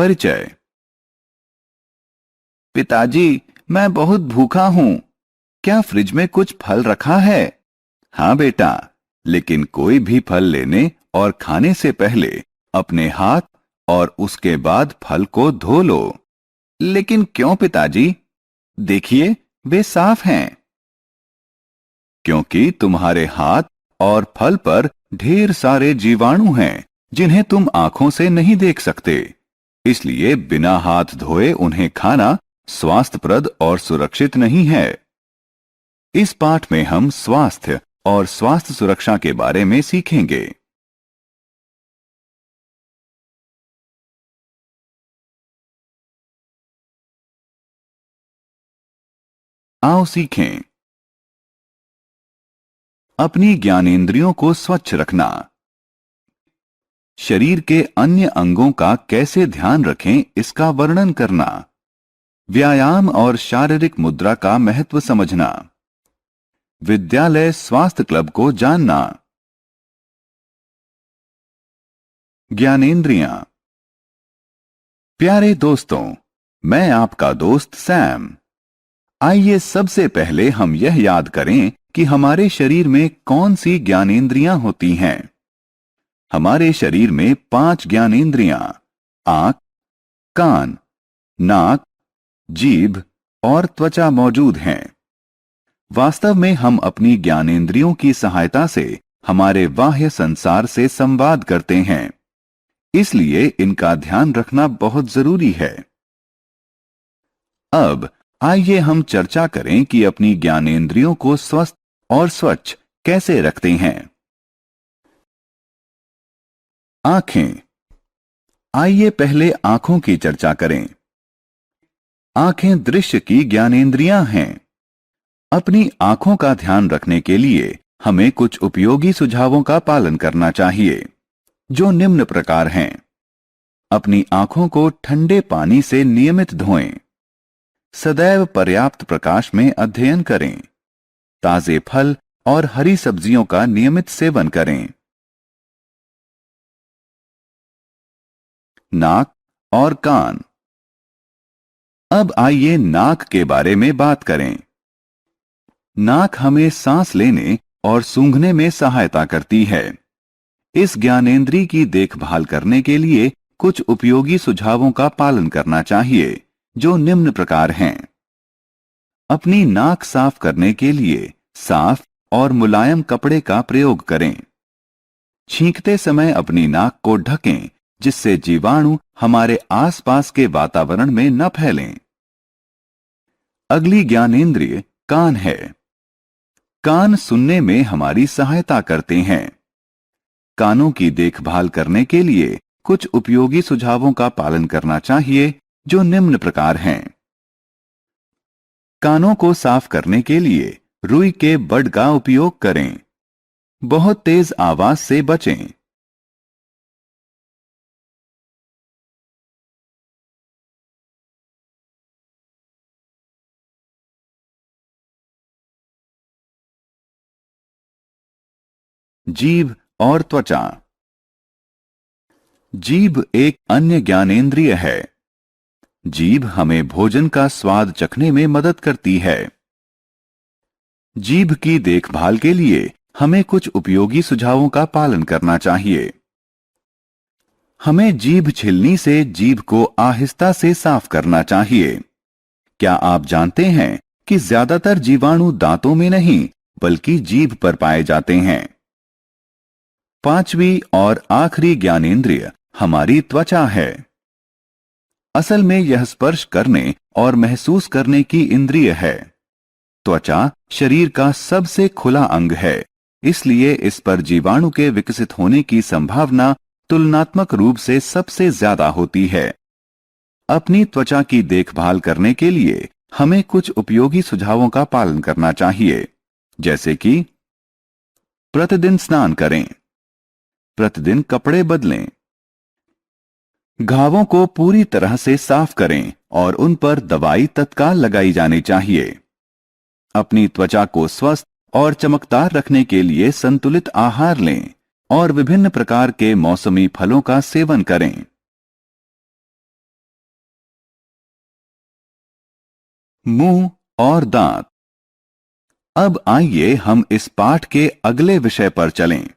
परिचय। पिताजी, मैं बहुत भूखा हूँ। क्या फ्रिज में कुछ फल रखा है? हाँ बेटा, लेकिन कोई भी फल लेने और खाने से पहले अपने हाथ और उसके बाद फल को धो लो। लेकिन क्यों पिताजी? देखिए, वे साफ हैं। क्योंकि तुम्हारे हाथ और फल पर ढेर सारे जीवाणु हैं जिन्हें तुम आंखों से नहीं देख सकते। इसलिए बिना हाथ धोए उन्हें खाना स्वास्थ्यप्रद और सुरक्षित नहीं है। इस पाठ में हम स्वास्थ्य और स्वास्थ्य सुरक्षा के बारे में सीखेंगे। आओ सीखें। अपनी ज्ञानेंद्रियों को स्वच्छ रखना। शरीर के अन्य अंगों का कैसे ध्यान रखें, इसका वर्णन करना। व्यायाम और शारीरिक मुद्रा का महत्व समझना। विद्यालय स्वास्थ्य क्लब को जानना। ज्ञानेंद्रियां। प्यारे दोस्तों, मैं आपका दोस्त सैम। आइए सबसे पहले हम यह याद करें कि हमारे शरीर में कौन सी ज्ञानेंद्रियां होती हैं। हमारे शरीर में 5 ज्ञानेंद्रियां आंख, कान, नाक, जीभ और त्वचा मौजूद हैं। वास्तव में हम अपनी ज्ञानेंद्रियों की सहायता से हमारे बाह्य संसार से संवाद करते हैं। इसलिए इनका ध्यान रखना बहुत जरूरी है। अब आइए हम चर्चा करें कि अपनी ज्ञानेंद्रियों को स्वस्थ और स्वच्छ कैसे रखते हैं। आंखें। आइए पहले आंखों की चर्चा करें। आंखें दृश्य की ज्ञानेंद्रियां हैं। अपनी आंखों का ध्यान रखने के लिए हमें कुछ उपयोगी सुझावों का पालन करना चाहिए, जो निम्न प्रकार हैं। अपनी आंखों को ठंडे पानी से नियमित धोएं। सदैव पर्याप्त प्रकाश में अध्ययन करें। ताजे फल और हरी सब्जियों का नियमित सेवन करें। नाक और कान। अब आइए नाक के बारे में बात करें। नाक हमें सांस लेने और सूंघने में सहायता करती है। इस ज्ञानेंद्रिय की देखभाल करने के लिए कुछ उपयोगी सुझावों का पालन करना चाहिए, जो निम्न प्रकार हैं। अपनी नाक साफ करने के लिए साफ और मुलायम कपड़े का प्रयोग करें। छींकते समय अपनी नाक को ढकें, जिससे जीवाणु हमारे आसपास के वातावरण में न फैलें। अगली ज्ञानेंद्रिय कान है। कान सुनने में हमारी सहायता करते हैं। कानों की देखभाल करने के लिए कुछ उपयोगी सुझावों का पालन करना चाहिए, जो निम्न प्रकार हैं। कानों को साफ करने के लिए रुई के बड का उपयोग करें। बहुत तेज आवाज से बचें। जीभ और त्वचा। जीभ एक अन्य ज्ञानेंद्रिय है। जीभ हमें भोजन का स्वाद चखने में मदद करती है। जीभ की देखभाल के लिए हमें कुछ उपयोगी सुझावों का पालन करना चाहिए। हमें जीभ छिलनी से जीभ को आहिस्ता से साफ करना चाहिए। क्या आप जानते हैं कि ज्यादातर जीवाणु दांतों में नहीं, बल्कि जीभ पर पाए जाते हैं। पांचवी और आखिरी ज्ञानेंद्रिय हमारी त्वचा है। असल में यह स्पर्श करने और महसूस करने की इंद्रिय है। त्वचा शरीर का सबसे खुला अंग है, इसलिए इस पर जीवाणु के विकसित होने की संभावना तुलनात्मक रूप से सबसे ज्यादा होती है। अपनी त्वचा की देखभाल करने के लिए हमें कुछ उपयोगी सुझावों का पालन करना चाहिए, जैसे कि प्रतिदिन स्नान करें, प्रतिदिन कपड़े बदलें, घावों को पूरी तरह से साफ करें और उन पर दवाई तत्काल लगाई जानी चाहिए। अपनी त्वचा को स्वस्थ और चमकदार रखने के लिए संतुलित आहार लें और विभिन्न प्रकार के मौसमी फलों का सेवन करें। मुंह और दांत। अब आइए हम इस पाठ के अगले विषय पर चलें।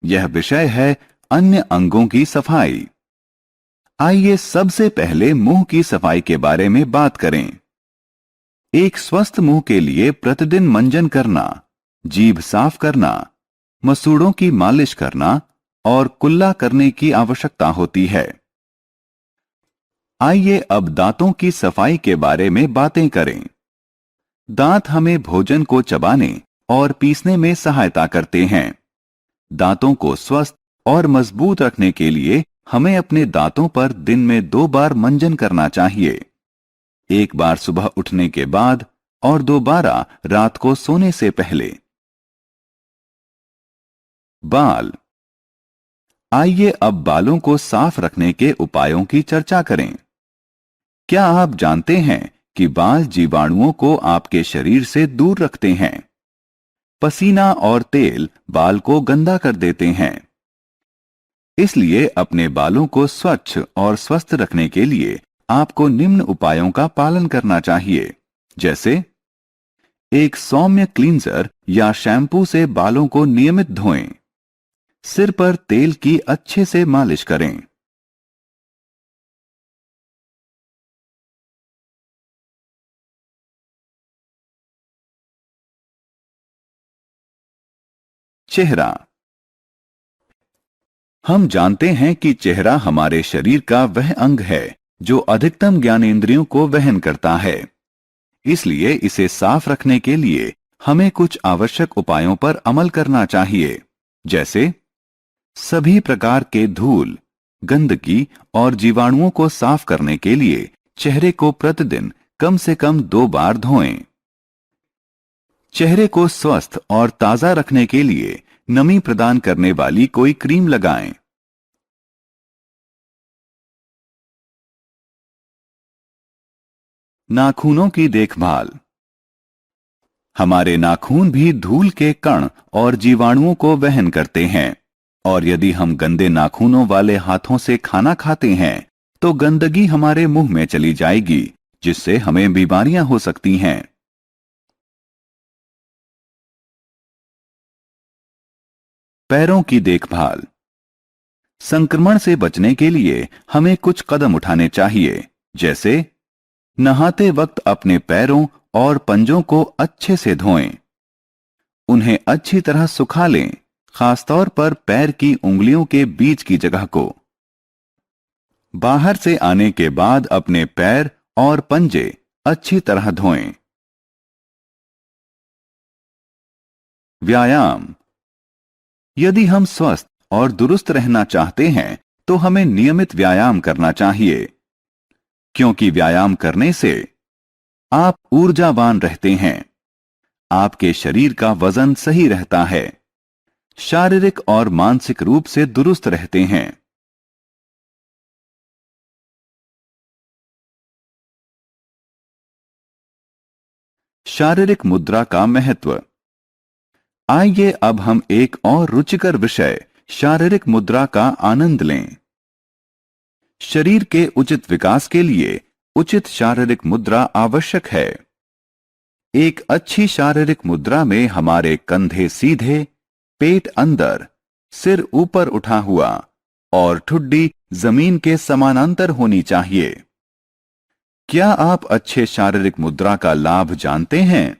यह विषय है अन्य अंगों की सफाई। आइए सबसे पहले मुंह की सफाई के बारे में बात करें। एक स्वस्थ मुंह के लिए प्रतिदिन मंजन करना, जीभ साफ करना, मसूड़ों की मालिश करना और कुल्ला करने की आवश्यकता होती है। आइए अब दांतों की सफाई के बारे में बातें करें। दांत हमें भोजन को चबाने और पीसने में सहायता करते हैं। दांतों को स्वस्थ और मजबूत रखने के लिए हमें अपने दांतों पर दिन में 2 बार मंजन करना चाहिए। एक बार सुबह उठने के बाद और दोबारा रात को सोने से पहले। बाल। आइए अब बालों को साफ रखने के उपायों की चर्चा करें। क्या आप जानते हैं कि बाल जीवाणुओं को आपके शरीर से दूर रखते हैं? पसीना और तेल बाल को गंदा कर देते हैं। इसलिए अपने बालों को स्वच्छ और स्वस्थ रखने के लिए आपको निम्न उपायों का पालन करना चाहिए, जैसे एक सौम्य क्लींजर या शैम्पू से बालों को नियमित धोएं। सिर पर तेल की अच्छे से मालिश करें। चेहरा। हम जानते हैं कि चेहरा हमारे शरीर का वह अंग है जो अधिकतम ज्ञानेंद्रियों को वहन करता है। इसलिए इसे साफ रखने के लिए हमें कुछ आवश्यक उपायों पर अमल करना चाहिए, जैसे सभी प्रकार के धूल, गंदगी और जीवाणुओं को साफ करने के लिए चेहरे को प्रतिदिन कम से कम 2 बार धोएं। चेहरे को स्वस्थ और ताजा रखने के लिए नमी प्रदान करने वाली कोई क्रीम लगाएं। नाखूनों की देखभाल। हमारे नाखून भी धूल के कण और जीवाणुओं को वहन करते हैं, और यदि हम गंदे नाखूनों वाले हाथों से खाना खाते हैं तो गंदगी हमारे मुंह में चली जाएगी, जिससे हमें बीमारियां हो सकती हैं। पैरों की देखभाल। संक्रमण से बचने के लिए हमें कुछ कदम उठाने चाहिए, जैसे नहाते वक्त अपने पैरों और पंजों को अच्छे से धोएं। उन्हें अच्छी तरह सुखा लें, खासतौर पर पैर की उंगलियों के बीच की जगह को। बाहर से आने के बाद अपने पैर और पंजे अच्छी तरह धोएं। व्यायाम। यदि हम स्वस्थ और दुरुस्त रहना चाहते हैं तो हमें नियमित व्यायाम करना चाहिए, क्योंकि व्यायाम करने से आप ऊर्जावान रहते हैं, आपके शरीर का वजन सही रहता है, शारीरिक और मानसिक रूप से दुरुस्त रहते हैं। शारीरिक मुद्रा का महत्व। आइए अब हम एक और रुचिकर विषय शारीरिक मुद्रा का आनंद लें। शरीर के उचित विकास के लिए उचित शारीरिक मुद्रा आवश्यक है। एक अच्छी शारीरिक मुद्रा में हमारे कंधे सीधे, पेट अंदर, सिर ऊपर उठा हुआ और ठुड्डी जमीन के समानांतर होनी चाहिए। क्या आप अच्छे शारीरिक मुद्रा का लाभ जानते हैं?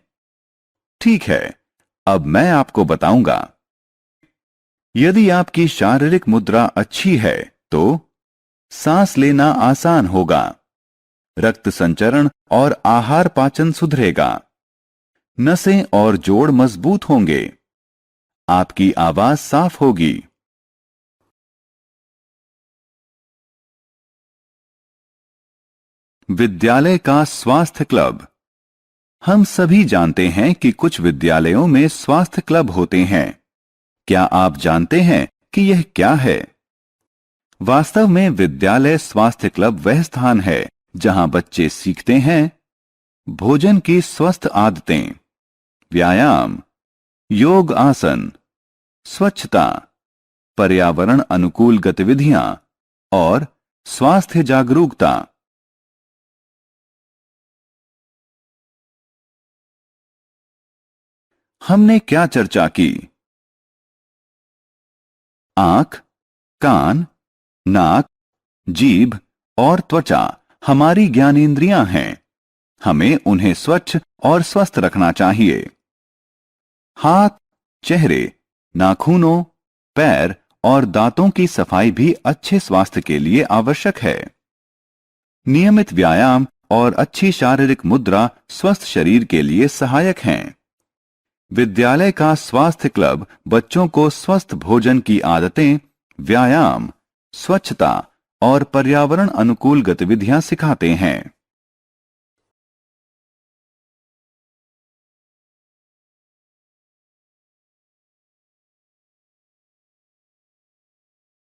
ठीक है, अब मैं आपको बताऊंगा। यदि आपकी शारीरिक मुद्रा अच्छी है तो सांस लेना आसान होगा, रक्त संचरण और आहार पाचन सुधरेगा, नसें और जोड़ मजबूत होंगे, आपकी आवाज साफ होगी। विद्यालय का स्वास्थ्य क्लब। हम सभी जानते हैं कि कुछ विद्यालयों में स्वास्थ्य क्लब होते हैं। क्या आप जानते हैं कि यह क्या है? वास्तव में विद्यालय स्वास्थ्य क्लब वह स्थान है जहां बच्चे सीखते हैं भोजन की स्वस्थ आदतें, व्यायाम, योग आसन, स्वच्छता, पर्यावरण अनुकूल गतिविधियां और स्वास्थ्य जागरूकता। हमने क्या चर्चा की? आंख, कान, नाक, जीभ और त्वचा हमारी ज्ञानेंद्रियां हैं। हमें उन्हें स्वच्छ और स्वस्थ रखना चाहिए। हाथ, चेहरे, नाखूनों, पैर और दांतों की सफाई भी अच्छे स्वास्थ्य के लिए आवश्यक है। नियमित व्यायाम और अच्छी शारीरिक मुद्रा स्वस्थ शरीर के लिए सहायक हैं। विद्यालय का स्वास्थ्य क्लब बच्चों को स्वस्थ भोजन की आदतें, व्यायाम, स्वच्छता और पर्यावरण अनुकूल गतिविधियां सिखाते हैं।